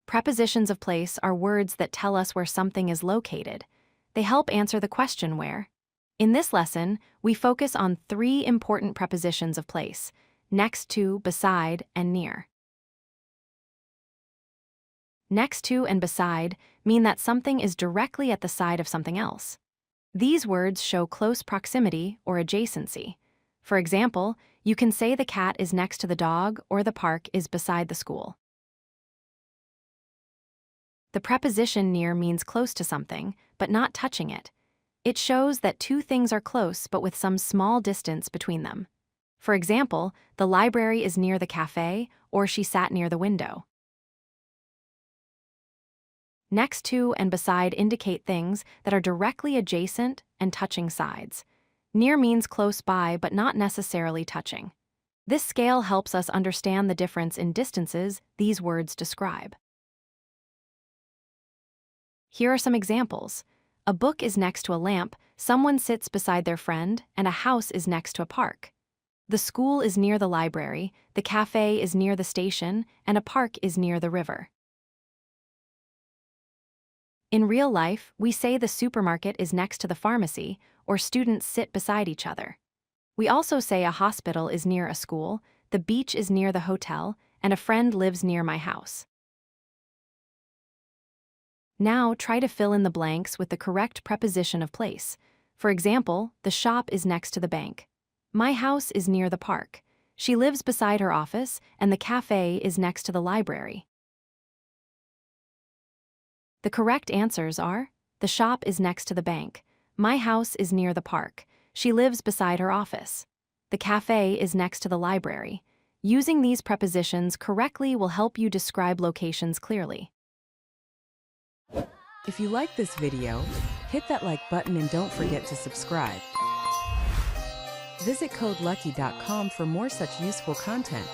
Prepositions of place are words that tell us where something is located. They help answer the question where. In this lesson, we focus on three important prepositions of place: next to, beside, and near. Next to and beside mean that something is directly at the side of something else. These words show close proximity or adjacency. For example, you can say the cat is next to the dog or the park is beside the school. The preposition near means close to something, but not touching it. It shows that two things are close but with some small distance between them. For example, the library is near the cafe, or she sat near the window. Next to and beside indicate things that are directly adjacent and touching sides. Near means close by but not necessarily touching. This scale helps us understand the difference in distances these words describe. Here are some examples. A book is next to a lamp, someone sits beside their friend, and a house is next to a park. The school is near the library, the cafe is near the station, and a park is near the river. In real life, we say the supermarket is next to the pharmacy, or students sit beside each other. We also say a hospital is near a school, the beach is near the hotel, and a friend lives near my house. Now try to fill in the blanks with the correct preposition of place. For example, the shop is next to the bank. My house is near the park. She lives beside her office, and the cafe is next to the library. The correct answers are: the shop is next to the bank. My house is near the park. She lives beside her office. The cafe is next to the library. Using these prepositions correctly will help you describe locations clearly. If you like this video, hit that like button and don't forget to subscribe. Visit codelucky.com for more such useful content.